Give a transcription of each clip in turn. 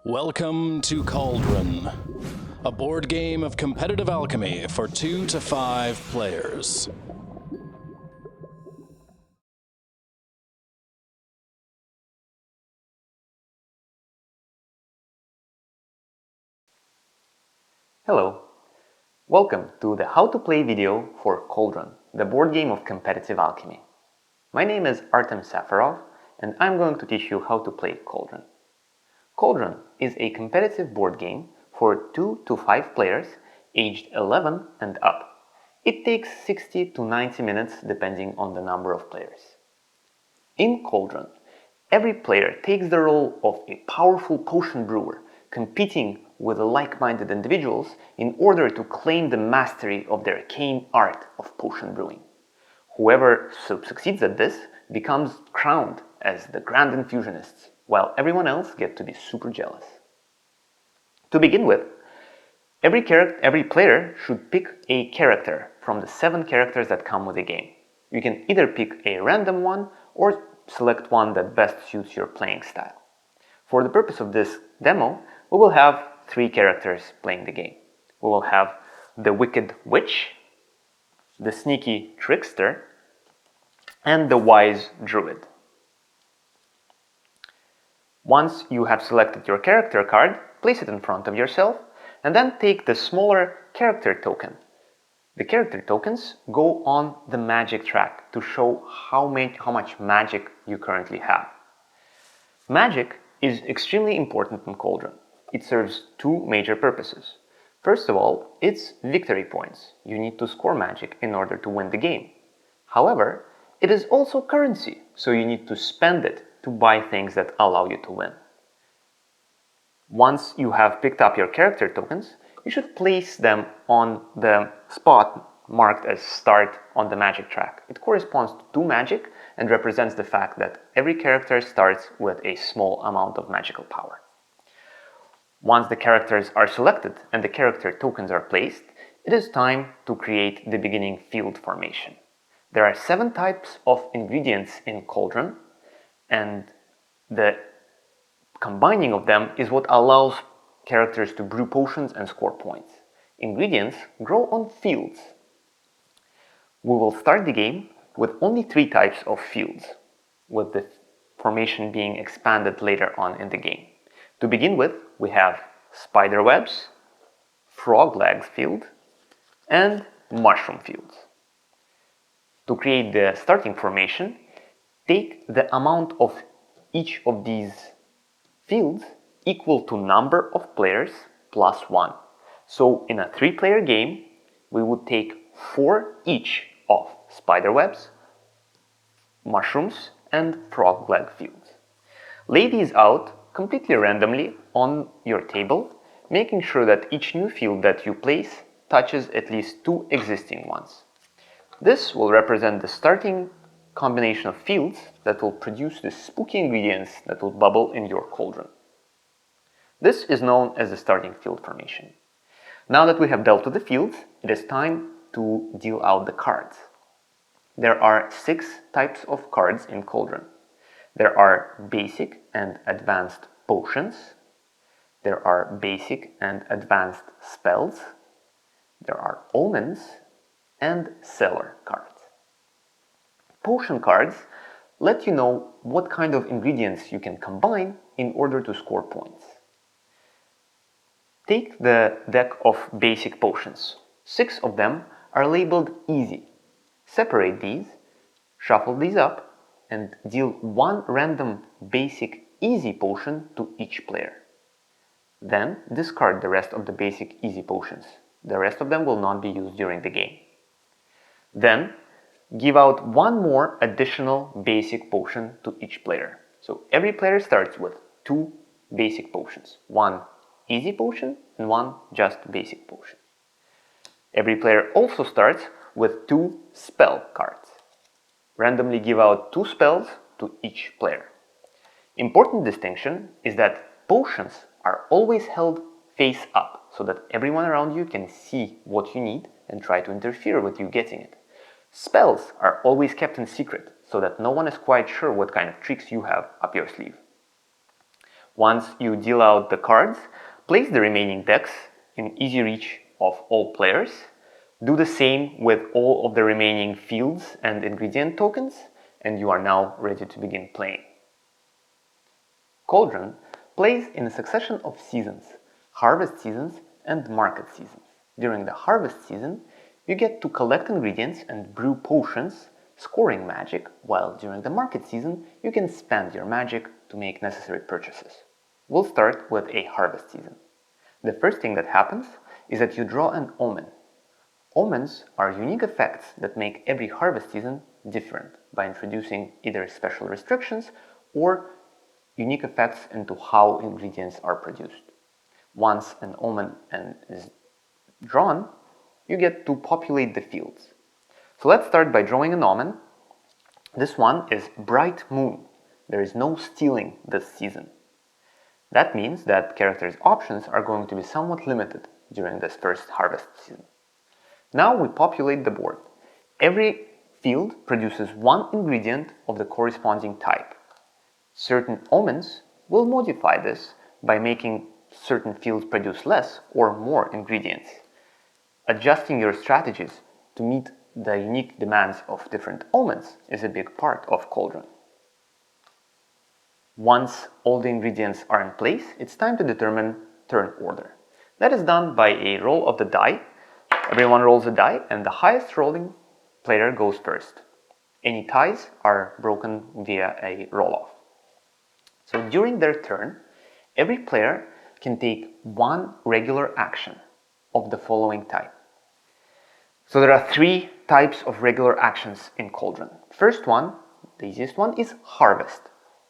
Welcome to Cauldron, a board game of competitive alchemy for 2 to 5 players. Hello, welcome to the How to Play video for Cauldron, the board game of competitive alchemy. My name is Artem Safarov and I'm going to teach you how to play Cauldron. Cauldron is a competitive board game for 2 to 5 players aged 11 and up. It takes 60 to 90 minutes depending on the number of players. In Cauldron, every player takes the role of a powerful potion brewer competing with like-minded individuals in order to claim the mastery of the arcane art of potion brewing. Whoever succeeds at this becomes crowned as the Grand Infusionists, while everyone else gets to be super jealous. To begin with, every player should pick a character from the 7 characters that come with the game. You can either pick a random one or select one that best suits your playing style. For the purpose of this demo, we will have 3 characters playing the game. We will have the Wicked Witch, the Sneaky Trickster, and the Wise Druid. Once you have selected your character card, place it in front of yourself, and then take the smaller character token. The character tokens go on the magic track to show how much magic you currently have. Magic is extremely important in Cauldron. It serves 2 major purposes. First of all, it's victory points. You need to score magic in order to win the game. However, it is also currency, so you need to spend it to buy things that allow you to win. Once you have picked up your character tokens, you should place them on the spot marked as start on the magic track. It corresponds to 2 magic and represents the fact that every character starts with a small amount of magical power. Once the characters are selected and the character tokens are placed, it is time to create the beginning field formation. There are 7 types of ingredients in Cauldron, and the combining of them is what allows characters to brew potions and score points. Ingredients grow on fields. We will start the game with only 3 types of fields, with the formation being expanded later on in the game. To begin with, we have spider webs, frog legs field, and mushroom fields. To create the starting formation, take the amount of each of these fields equal to number of players plus 1. So in a 3-player game, we would take 4 each of spider webs, mushrooms, and frog leg fields. Lay these out completely randomly on your table, making sure that each new field that you place touches at least 2 existing ones. This will represent the starting combination of fields that will produce the spooky ingredients that will bubble in your cauldron. This is known as the starting field formation. Now that we have dealt with the fields, it is time to deal out the cards. There are 6 types of cards in Cauldron. There are basic and advanced potions. There are basic and advanced spells. There are omens and cellar cards. Potion cards let you know what kind of ingredients you can combine in order to score points. Take the deck of basic potions. 6 of them are labeled easy. Separate these, shuffle these up, and deal 1 random basic easy potion to each player. Then discard the rest of the basic easy potions. The rest of them will not be used during the game. Then give out 1 more additional basic potion to each player. So every player starts with 2 basic potions. 1 easy potion and 1 just basic potion. Every player also starts with 2 spell cards. Randomly give out 2 spells to each player. Important distinction is that potions are always held face up so that everyone around you can see what you need and try to interfere with you getting it. Spells are always kept in secret so that no one is quite sure what kind of tricks you have up your sleeve. Once you deal out the cards, place the remaining decks in easy reach of all players. Do the same with all of the remaining fields and ingredient tokens, and you are now ready to begin playing. Cauldron plays in a succession of seasons, harvest seasons and market seasons. During the harvest season, you get to collect ingredients and brew potions, scoring magic, while during the market season, you can spend your magic to make necessary purchases. We'll start with a harvest season. The first thing that happens is that you draw an omen. Omens are unique effects that make every harvest season different by introducing either special restrictions or unique effects into how ingredients are produced. Once an omen is drawn, you get to populate the fields. So let's start by drawing an omen. This one is Bright Moon. There is no stealing this season. That means that characters' options are going to be somewhat limited during this first harvest season. Now we populate the board. Every field produces one ingredient of the corresponding type. Certain omens will modify this by making certain fields produce less or more ingredients. Adjusting your strategies to meet the unique demands of different omens is a big part of Cauldron. Once all the ingredients are in place, it's time to determine turn order. That is done by a roll of the die. Everyone rolls a die and the highest rolling player goes first. Any ties are broken via a roll-off. So during their turn, every player can take one regular action of the following type. So there are three types of regular actions in Cauldron. First one, the easiest one, is harvest.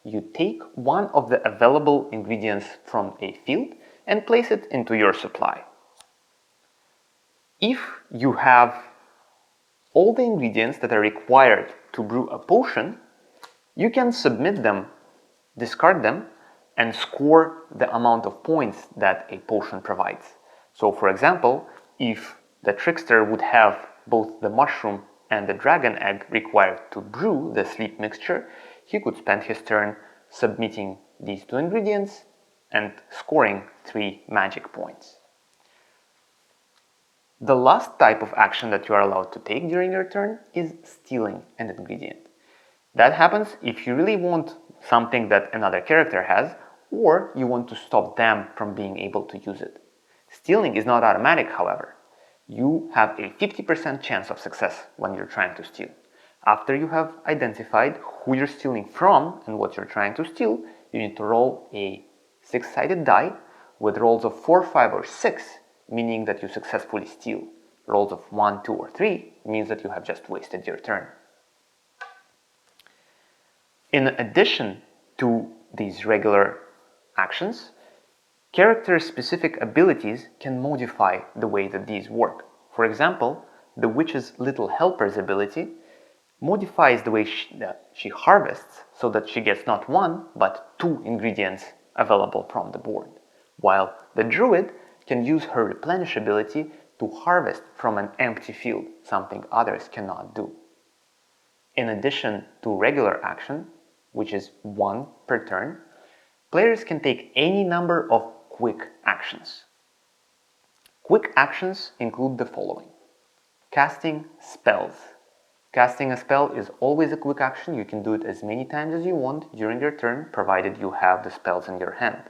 You take one of the available ingredients from a field and place it into your supply. If you have all the ingredients that are required to brew a potion, you can submit them, discard them, and score the amount of points that a potion provides. So for example, if the trickster would have both the mushroom and the dragon egg required to brew the sleep mixture, he could spend his turn submitting these two ingredients and scoring 3 magic points. The last type of action that you are allowed to take during your turn is stealing an ingredient. That happens if you really want something that another character has, or you want to stop them from being able to use it. Stealing is not automatic, however. You have a 50% chance of success when you're trying to steal. After you have identified who you're stealing from and what you're trying to steal, you need to roll a 6-sided die with rolls of 4, 5, or 6, meaning that you successfully steal. Rolls of 1, 2, or 3 means that you have just wasted your turn. In addition to these regular actions, character-specific abilities can modify the way that these work. For example, the witch's Little Helper's ability modifies the way she harvests so that she gets not 1 but 2 ingredients available from the board, while the druid can use her replenish ability to harvest from an empty field, something others cannot do. In addition to regular action, which is 1 per turn, players can take any number of quick actions. Quick actions include the following: casting spells. Casting a spell is always a quick action. You can do it as many times as you want during your turn, provided you have the spells in your hand.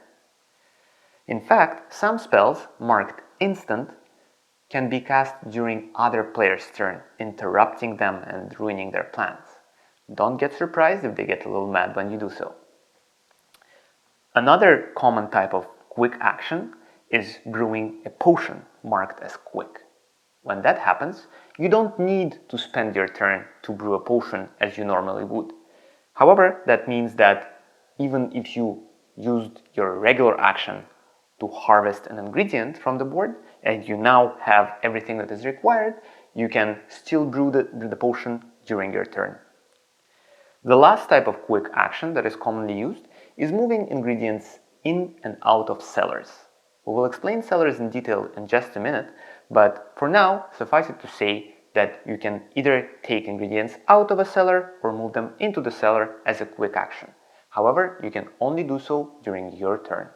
In fact, some spells marked instant can be cast during other players' turn, interrupting them and ruining their plans. Don't get surprised if they get a little mad when you do so. Another common type of quick action is brewing a potion marked as quick. When that happens, you don't need to spend your turn to brew a potion as you normally would. However, that means that even if you used your regular action to harvest an ingredient from the board and you now have everything that is required, you can still brew the potion during your turn. The last type of quick action that is commonly used is moving ingredients in and out of cellars. We will explain cellars in detail in just a minute, but for now, suffice it to say that you can either take ingredients out of a cellar or move them into the cellar as a quick action. However, you can only do so during your turn.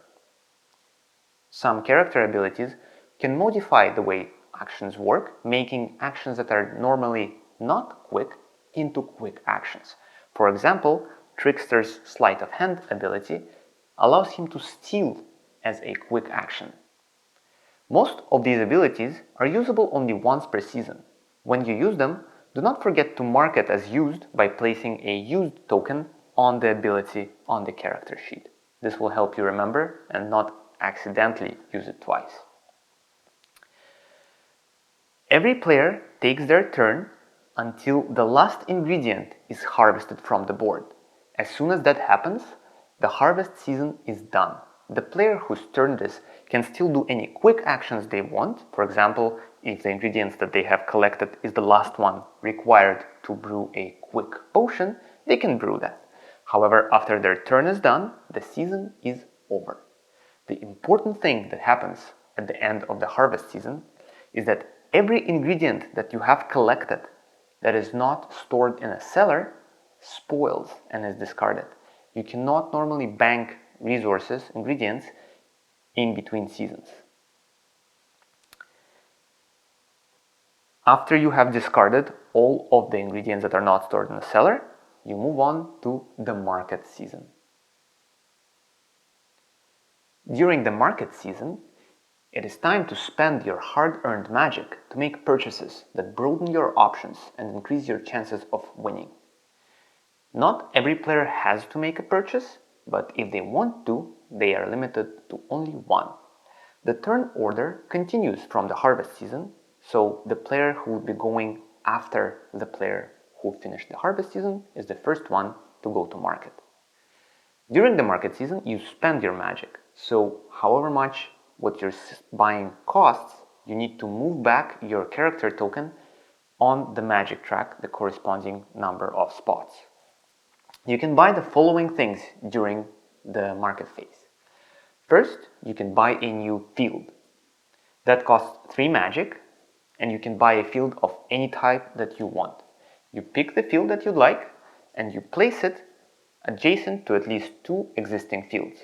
Some character abilities can modify the way actions work, making actions that are normally not quick into quick actions. For example, Trickster's Sleight of Hand ability allows him to steal as a quick action. Most of these abilities are usable only once per season. When you use them, do not forget to mark it as used by placing a used token on the ability on the character sheet. This will help you remember and not accidentally use it twice. Every player takes their turn until the last ingredient is harvested from the board. As soon as that happens, the harvest season is done. The player whose turn it is can still do any quick actions they want. For example, if the ingredients that they have collected is the last one required to brew a quick potion, they can brew that. However, after their turn is done, the season is over. The important thing that happens at the end of the harvest season is that every ingredient that you have collected that is not stored in a cellar spoils and is discarded. You cannot normally bank resources, ingredients, in between seasons. After you have discarded all of the ingredients that are not stored in the cellar, you move on to the market season. During the market season, it is time to spend your hard-earned magic to make purchases that broaden your options and increase your chances of winning. Not every player has to make a purchase, but if they want to, they are limited to only one. The turn order continues from the harvest season, so the player who will be going after the player who finished the harvest season is the first one to go to market. During the market season, you spend your magic, so however much what you're buying costs, you need to move back your character token on the magic track, the corresponding number of spots. You can buy the following things during the market phase. First, you can buy a new field. That costs 3 magic, and you can buy a field of any type that you want. You pick the field that you'd like, and you place it adjacent to at least 2 existing fields.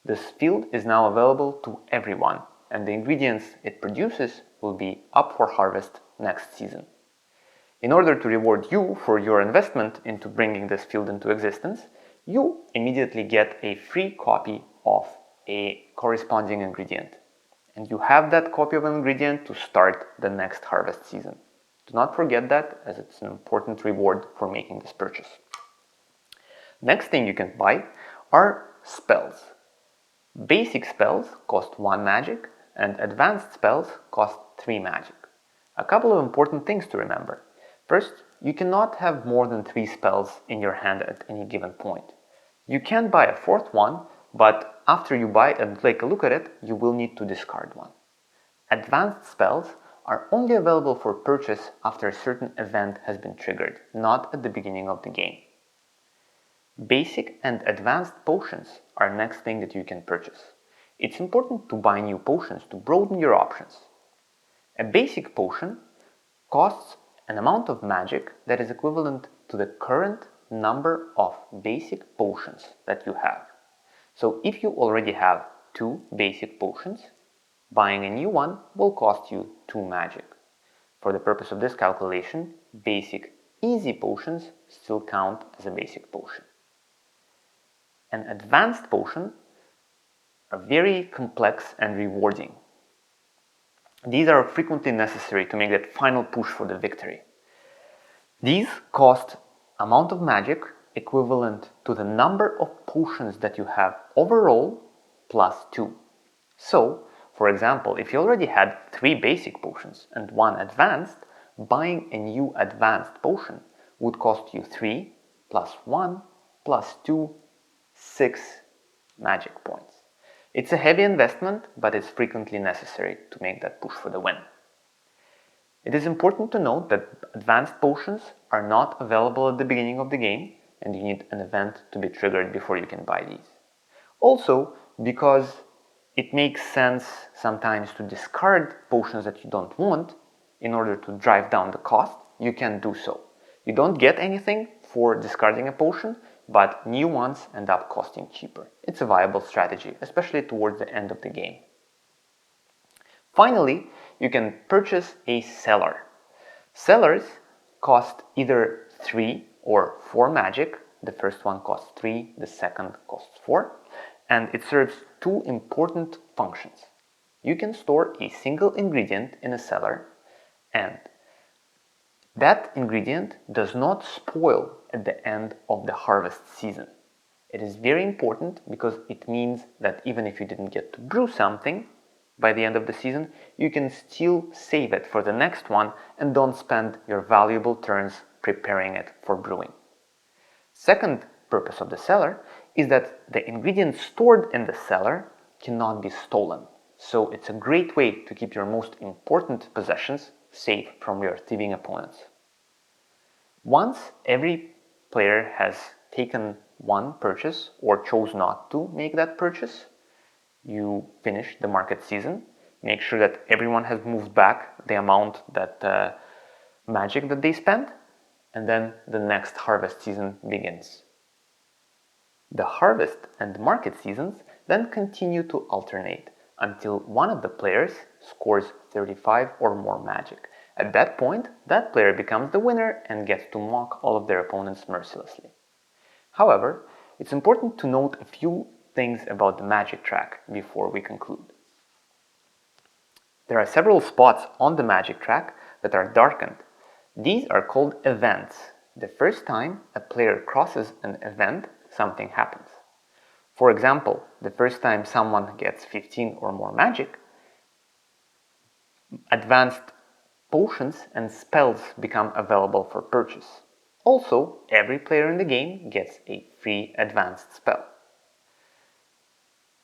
This field is now available to everyone, and the ingredients it produces will be up for harvest next season. In order to reward you for your investment into bringing this field into existence, you immediately get a free copy of a corresponding ingredient. And you have that copy of an ingredient to start the next harvest season. Do not forget that, as it's an important reward for making this purchase. Next thing you can buy are spells. Basic spells cost 1 magic, and advanced spells cost 3 magic. A couple of important things to remember. First, you cannot have more than 3 spells in your hand at any given point. You can buy a 4th one, but after you buy it and take a look at it, you will need to discard one. Advanced spells are only available for purchase after a certain event has been triggered, not at the beginning of the game. Basic and advanced potions are next thing that you can purchase. It's important to buy new potions to broaden your options. A basic potion costs an amount of magic that is equivalent to the current number of basic potions that you have. So if you already have 2 basic potions, buying a new one will cost you 2 magic. For the purpose of this calculation, basic easy potions still count as a basic potion. An advanced potion are very complex and rewarding. These are frequently necessary to make that final push for the victory. These cost amount of magic equivalent to the number of potions that you have overall plus 2. So, for example, if you already had 3 basic potions and 1 advanced, buying a new advanced potion would cost you 3 plus 1 plus 2, 6 magic points. It's a heavy investment, but it's frequently necessary to make that push for the win. It is important to note that advanced potions are not available at the beginning of the game, and you need an event to be triggered before you can buy these. Also, because it makes sense sometimes to discard potions that you don't want in order to drive down the cost, you can do so. You don't get anything for discarding a potion, but new ones end up costing cheaper. It's a viable strategy, especially towards the end of the game. Finally, you can purchase a seller. Sellers cost either 3 or 4 magic. The first one costs 3, the second costs 4, and it serves two important functions. You can store a single ingredient in a cellar, and that ingredient does not spoil at the end of the harvest season. It is very important because it means that even if you didn't get to brew something by the end of the season, you can still save it for the next one and don't spend your valuable turns preparing it for brewing. Second purpose of the cellar is that the ingredients stored in the cellar cannot be stolen. So it's a great way to keep your most important possessions safe from your thieving opponents. Once every player has taken one purchase or chose not to make that purchase, you finish the market season, make sure that everyone has moved back the amount that magic that they spent, and then the next harvest season begins. The harvest and market seasons then continue to alternate until one of the players scores 35 or more magic. At that point, that player becomes the winner and gets to mock all of their opponents mercilessly. However, it's important to note a few things about the magic track before we conclude. There are several spots on the magic track that are darkened. These are called events. The first time a player crosses an event, something happens. For example, the first time someone gets 15 or more magic, advanced potions and spells become available for purchase. Also, every player in the game gets a free advanced spell.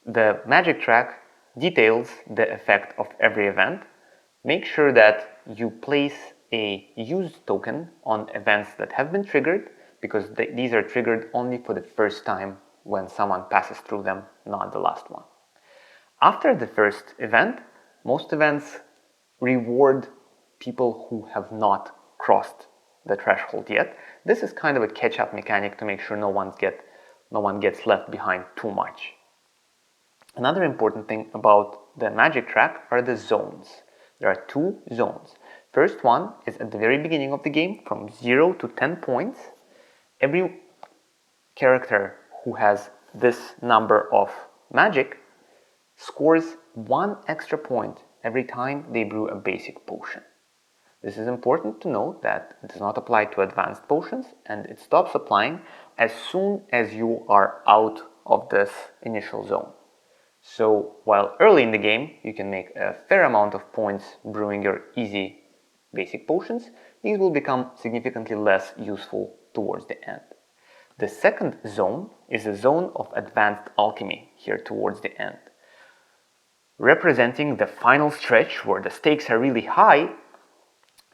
The magic track details the effect of every event. Make sure that you place a used token on events that have been triggered, because these are triggered only for the first time when someone passes through them, not the last one. After the first event, most events reward people who have not crossed the threshold yet. This is kind of a catch-up mechanic to make sure no one gets left behind too much. Another important thing about the magic track are the zones. There are 2 zones. First one is at the very beginning of the game, from 0 to 10 points. Every character who has this number of magic scores 1 extra point every time they brew a basic potion. This is important to note that it does not apply to advanced potions, and it stops applying as soon as you are out of this initial zone. So while early in the game you can make a fair amount of points brewing your easy basic potions, these will become significantly less useful towards the end. The second zone is a zone of advanced alchemy here towards the end, representing the final stretch where the stakes are really high.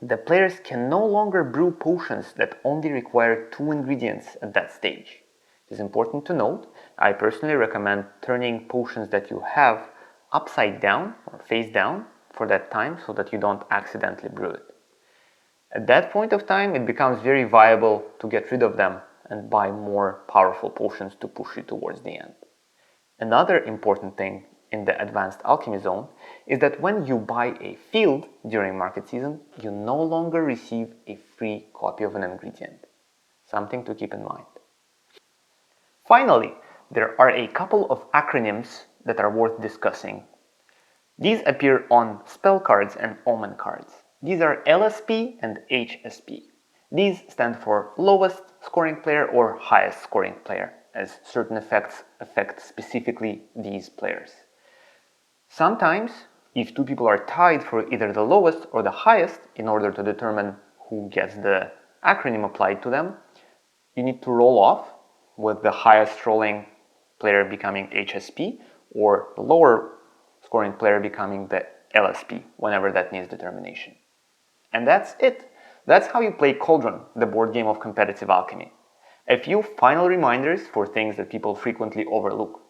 The players can no longer brew potions that only require 2 ingredients at that stage. It is important to note, I personally recommend turning potions that you have upside down or face down for that time so that you don't accidentally brew it. At that point of time, it becomes very viable to get rid of them and buy more powerful potions to push you towards the end. Another important thing in the advanced alchemy zone is that when you buy a field during market season, you no longer receive a free copy of an ingredient. Something to keep in mind. Finally, there are a couple of acronyms that are worth discussing. These appear on spell cards and omen cards. These are LSP and HSP. These stand for lowest scoring player or highest scoring player, as certain effects affect specifically these players. Sometimes, if 2 people are tied for either the lowest or the highest, in order to determine who gets the acronym applied to them, you need to roll off, with the highest rolling player becoming HSP, or the lower scoring player becoming the LSP, whenever that needs determination. And that's it. That's how you play Cauldron, the board game of competitive alchemy. A few final reminders for things that people frequently overlook.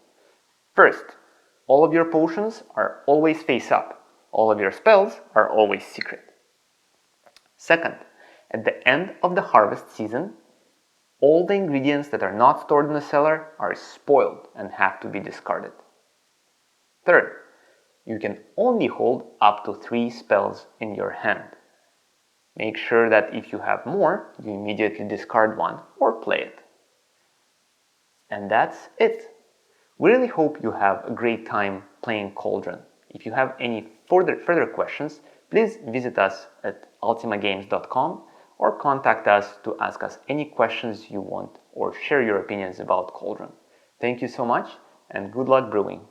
First, all of your potions are always face up. All of your spells are always secret. Second, at the end of the harvest season, All the ingredients that are not stored in the cellar are spoiled and have to be discarded. Third, you can only hold up to 3 spells in your hand. Make sure that if you have more, you immediately discard one or play it. And that's it. We really hope you have a great time playing Cauldron. If you have any further questions, please visit us at ultimagames.com or contact us to ask us any questions you want or share your opinions about Cauldron. Thank you so much and good luck brewing!